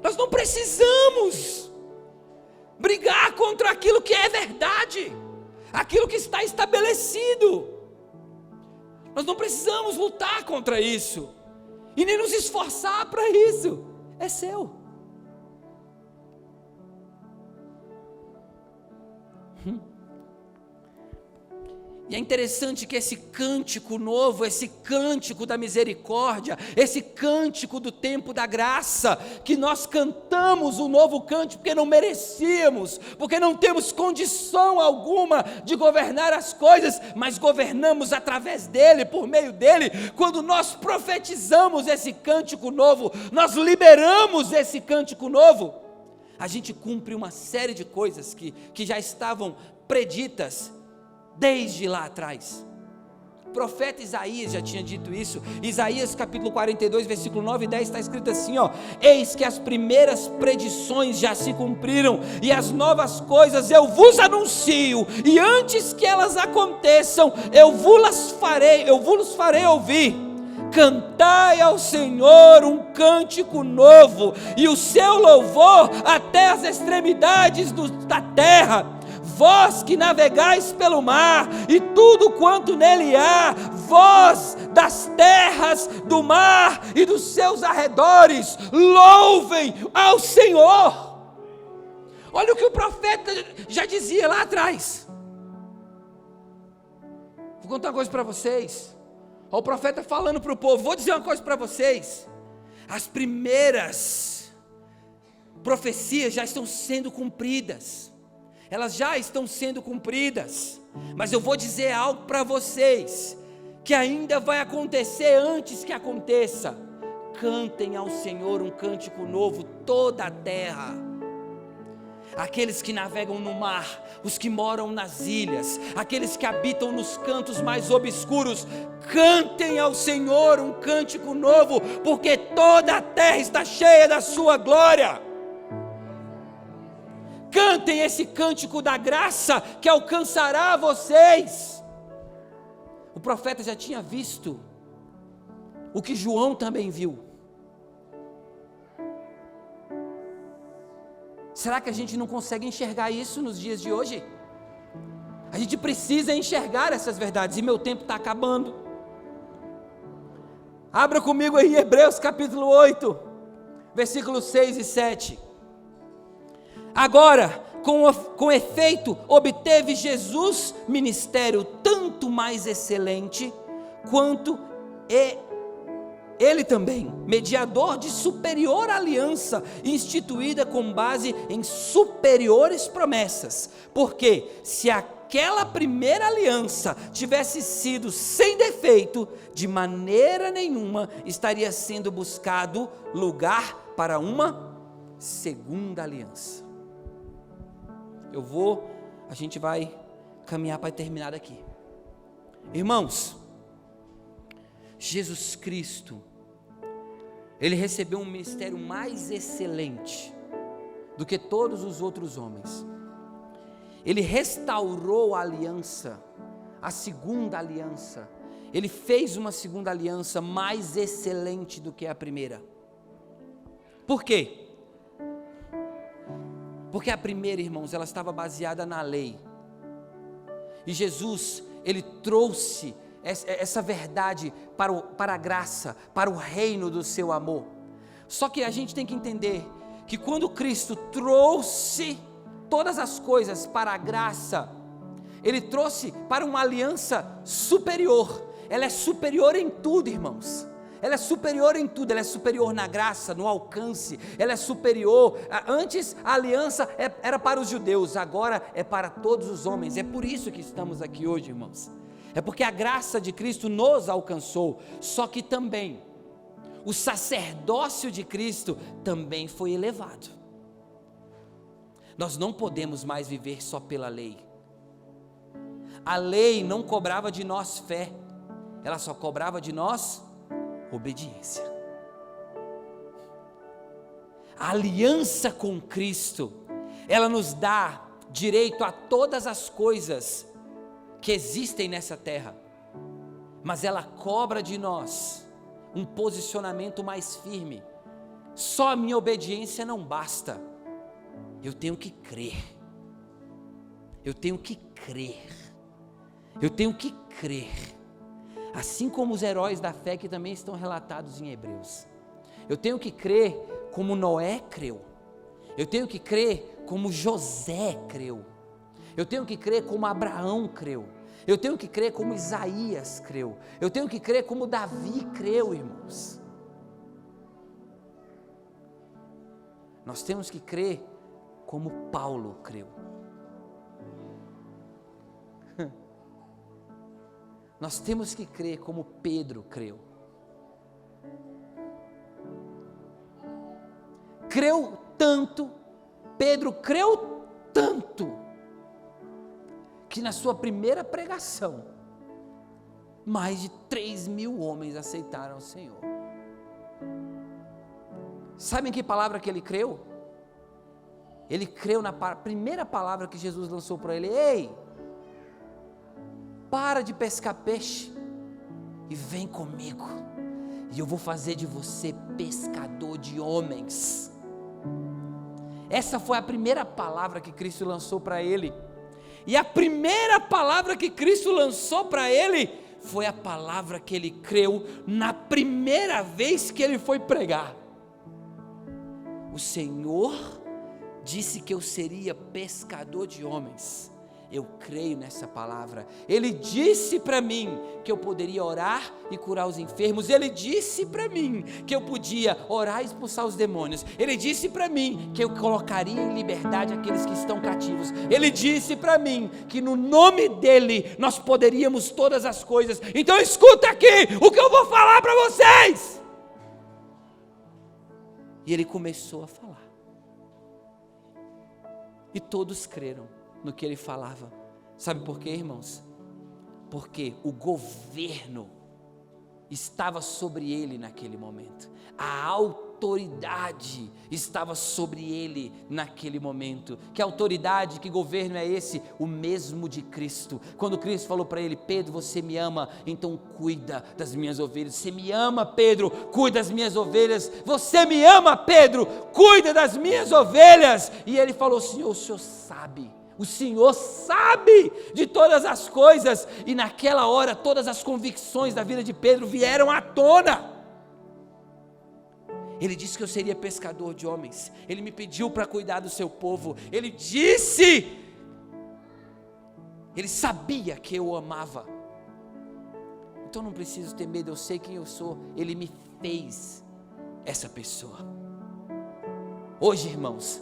Nós não precisamos brigar contra aquilo que é verdade, aquilo que está estabelecido. Nós não precisamos lutar contra isso, e nem nos esforçar para isso, é seu. E é interessante que esse cântico novo, esse cântico da misericórdia, esse cântico do tempo da graça, que nós cantamos o novo cântico porque não merecíamos, porque não temos condição alguma de governar as coisas, mas governamos através dele, por meio dele. Quando nós profetizamos esse cântico novo, nós liberamos esse cântico novo, a gente cumpre uma série de coisas que já estavam preditas desde lá atrás. profeta Isaías já tinha dito isso. Isaías capítulo 42, versículo 9 e 10 está escrito assim, ó: eis que as primeiras predições já se cumpriram, e as novas coisas eu vos anuncio, e antes que elas aconteçam, eu vos farei ouvir. Cantai ao Senhor um cântico novo, e o seu louvor até as extremidades da terra. Vós que navegais pelo mar, e tudo quanto nele há, vós das terras do mar e dos seus arredores, louvem ao Senhor. Olha o que o profeta já dizia lá atrás. Vou contar uma coisa para vocês. Olha o profeta falando para o povo, vou dizer uma coisa para vocês. As primeiras profecias já estão sendo cumpridas. Elas já estão sendo cumpridas, mas eu vou dizer algo para vocês, que ainda vai acontecer antes que aconteça. Cantem ao Senhor um cântico novo, toda a terra. Aqueles que navegam no mar, os que moram nas ilhas, aqueles que habitam nos cantos mais obscuros, cantem ao Senhor um cântico novo, porque toda a terra está cheia da sua glória. Cantem esse cântico da graça que alcançará vocês. O profeta já tinha visto o que João também viu. Será que a gente não consegue enxergar isso nos dias de hoje? A gente precisa enxergar essas verdades, e meu tempo está acabando. Abra comigo aí Hebreus capítulo 8, versículos 6 e 7. Agora, com efeito, obteve Jesus ministério tanto mais excelente, quanto ele também, mediador de superior aliança, instituída com base em superiores promessas. Porque se aquela primeira aliança tivesse sido sem defeito, de maneira nenhuma estaria sendo buscado lugar para uma segunda aliança. A gente vai caminhar para terminar daqui. Irmãos, Jesus Cristo, Ele recebeu um ministério mais excelente do que todos os outros homens. Ele restaurou a aliança, a segunda aliança. Ele fez uma segunda aliança mais excelente do que a primeira. Por quê? Porque a primeira, irmãos, ela estava baseada na lei. E Jesus, Ele trouxe essa verdade para a graça, para o reino do seu amor. Só que a gente tem que entender que quando Cristo trouxe todas as coisas para a graça, Ele trouxe para uma aliança superior. Ela é superior em tudo, irmãos. Ela é superior em tudo, ela é superior na graça, no alcance, ela é superior. Antes a aliança era para os judeus, agora é para todos os homens. É por isso que estamos aqui hoje, irmãos. É porque a graça de Cristo nos alcançou. Só que também o sacerdócio de Cristo também foi elevado. Nós não podemos mais viver só pela lei. A lei não cobrava de nós fé, ela só cobrava de nós obediência. A aliança com Cristo, ela nos dá direito a todas as coisas que existem nessa terra, mas ela cobra de nós um posicionamento mais firme. Só a minha obediência não basta, eu tenho que crer, eu tenho que crer, eu tenho que crer. Assim como os heróis da fé que também estão relatados em Hebreus. Eu tenho que crer como Noé creu. Eu tenho que crer como José creu. Eu tenho que crer como Abraão creu. Eu tenho que crer como Isaías creu. Eu tenho que crer como Davi creu, irmãos. Nós temos que crer como Paulo creu. Nós temos que crer como Pedro creu. Creu tanto, Pedro creu tanto, que na sua primeira pregação, mais de 3.000 homens aceitaram o Senhor. Sabem que palavra que ele creu? Ele creu na primeira palavra que Jesus lançou para ele: ei, para de pescar peixe e vem comigo, e eu vou fazer de você pescador de homens. Essa foi a primeira palavra que Cristo lançou para ele. E a primeira palavra que Cristo lançou para ele foi a palavra que ele creu na primeira vez que ele foi pregar. O Senhor disse que eu seria pescador de homens. Eu creio nessa palavra. Ele disse para mim que eu poderia orar e curar os enfermos. Ele disse para mim que eu podia orar e expulsar os demônios. Ele disse para mim que eu colocaria em liberdade aqueles que estão cativos. Ele disse para mim que no nome dele nós poderíamos todas as coisas. Então escuta aqui o que eu vou falar para vocês. E ele começou a falar. E todos creram no que ele falava. Sabe por quê, irmãos? Porque o governo estava sobre ele naquele momento. A autoridade estava sobre ele naquele momento. Que autoridade, que governo é esse? O mesmo de Cristo. Quando Cristo falou para ele: Pedro, você me ama, então cuida das minhas ovelhas. Você me ama, Pedro, cuida das minhas ovelhas. Você me ama, Pedro, cuida das minhas ovelhas. E ele falou: Senhor, o Senhor sabe. O Senhor sabe de todas as coisas. E naquela hora todas as convicções da vida de Pedro vieram à tona. Ele disse que eu seria pescador de homens. Ele me pediu para cuidar do seu povo. Ele disse, ele sabia que eu o amava. Então não preciso ter medo, eu sei quem eu sou. Ele me fez essa pessoa. Hoje, irmãos,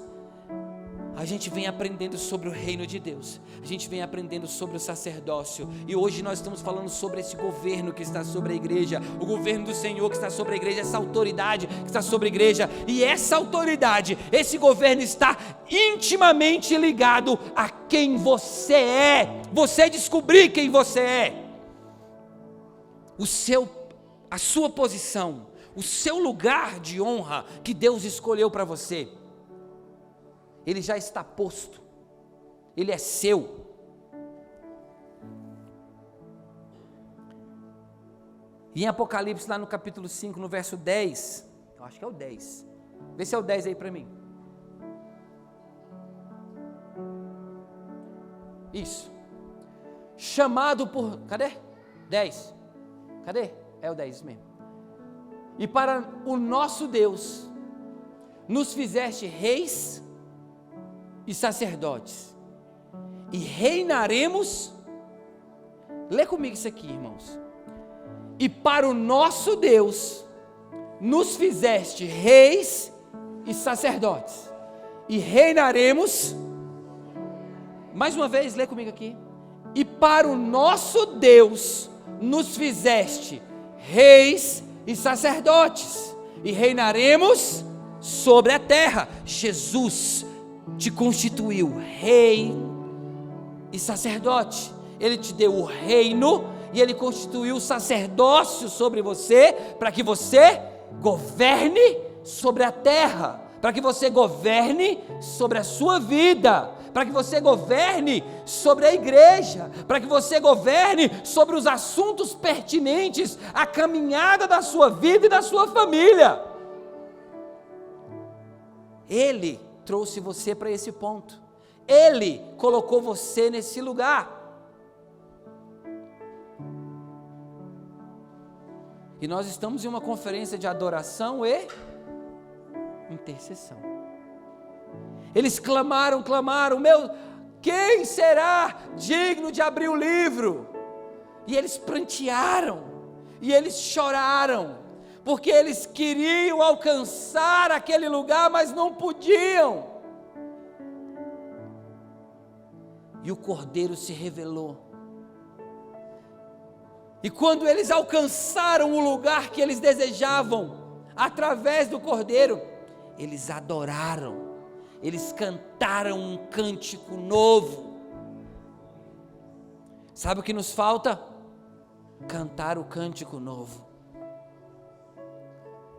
a gente vem aprendendo sobre o reino de Deus, a gente vem aprendendo sobre o sacerdócio, e hoje nós estamos falando sobre esse governo que está sobre a igreja, o governo do Senhor que está sobre a igreja, essa autoridade que está sobre a igreja, e essa autoridade, esse governo está intimamente ligado a quem você é, você descobrir quem você é, a sua posição, o seu lugar de honra que Deus escolheu para você. Ele já está posto, ele é seu. E em Apocalipse, lá no capítulo 5, no verso 10, eu acho que é o 10, vê se é o 10 aí para mim. Isso. Chamado por, cadê? 10, cadê? É o 10 mesmo. E para o nosso Deus, nos fizeste reis e sacerdotes, e reinaremos. Lê comigo isso aqui, irmãos. E para o nosso Deus nos fizeste reis e sacerdotes, e reinaremos. Mais uma vez, lê comigo aqui. E para o nosso Deus nos fizeste reis e sacerdotes, e reinaremos sobre a terra. Jesus te constituiu rei e sacerdote. Ele te deu o reino e ele constituiu o sacerdócio sobre você, para que você governe sobre a terra, para que você governe sobre a sua vida, para que você governe sobre a igreja, para que você governe sobre os assuntos pertinentes à caminhada da sua vida e da sua família. Ele trouxe você para esse ponto. Ele colocou você nesse lugar. E nós estamos em uma conferência de adoração e intercessão. Eles clamaram, quem será digno de abrir o livro? E eles prantearam, e eles choraram, porque eles queriam alcançar aquele lugar, mas não podiam. E o Cordeiro se revelou. E quando eles alcançaram o lugar que eles desejavam, através do Cordeiro, eles adoraram, eles cantaram um cântico novo. Sabe o que nos falta? cantar o cântico novo.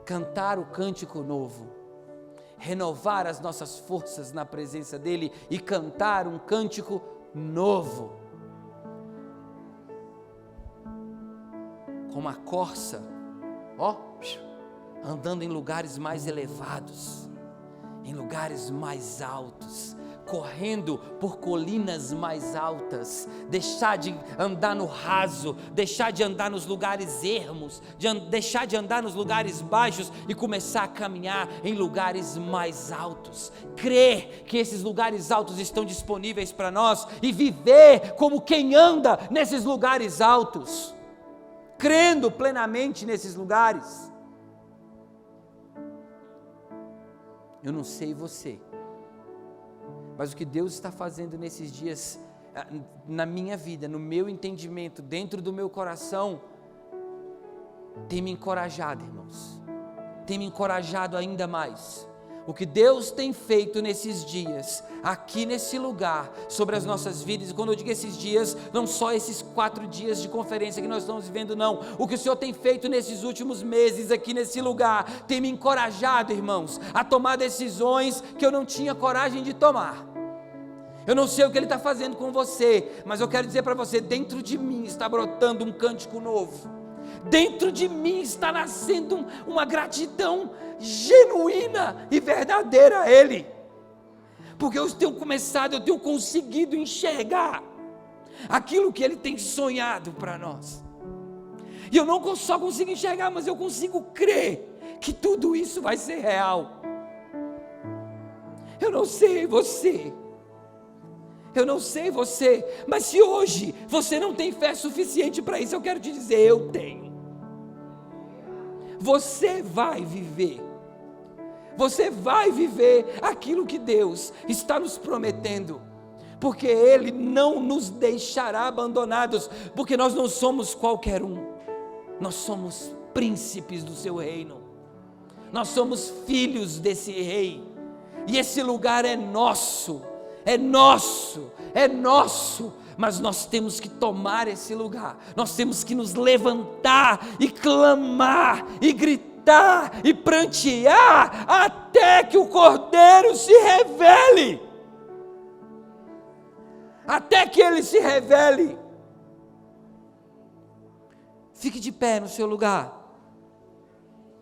Cantar o cântico novo. Renovar as nossas forças na presença dEle e cantar um cântico novo. Como a corça, andando em lugares mais elevados, em lugares mais altos, correndo por colinas mais altas, deixar de andar no raso, deixar de andar nos lugares ermos, deixar de andar nos lugares baixos e começar a caminhar em lugares mais altos, crer que esses lugares altos estão disponíveis para nós e viver como quem anda nesses lugares altos, crendo plenamente nesses lugares. Eu não sei você, mas o que Deus está fazendo nesses dias, na minha vida, no meu entendimento, dentro do meu coração, tem me encorajado, irmãos, tem me encorajado ainda mais. O que Deus tem feito nesses dias, aqui nesse lugar, sobre as nossas vidas, e quando eu digo esses dias, não só esses 4 dias de conferência que nós estamos vivendo, não, o que o Senhor tem feito nesses últimos meses aqui nesse lugar, tem me encorajado, irmãos, a tomar decisões que eu não tinha coragem de tomar. Eu não sei o que Ele está fazendo com você, mas eu quero dizer para você, dentro de mim está brotando um cântico novo. Dentro de mim está nascendo uma gratidão genuína e verdadeira a Ele, porque eu tenho conseguido enxergar aquilo que Ele tem sonhado para nós, e eu não só consigo enxergar, mas eu consigo crer que tudo isso vai ser real. Eu não sei você, mas se hoje você não tem fé suficiente para isso, eu quero te dizer, eu tenho. Você vai viver aquilo que Deus está nos prometendo, porque Ele não nos deixará abandonados, porque nós não somos qualquer um, nós somos príncipes do seu reino, nós somos filhos desse rei, e esse lugar é nosso, mas nós temos que tomar esse lugar, nós temos que nos levantar e clamar e gritar e prantear até que o Cordeiro se revele, até que Ele se revele. Fique de pé no seu lugar.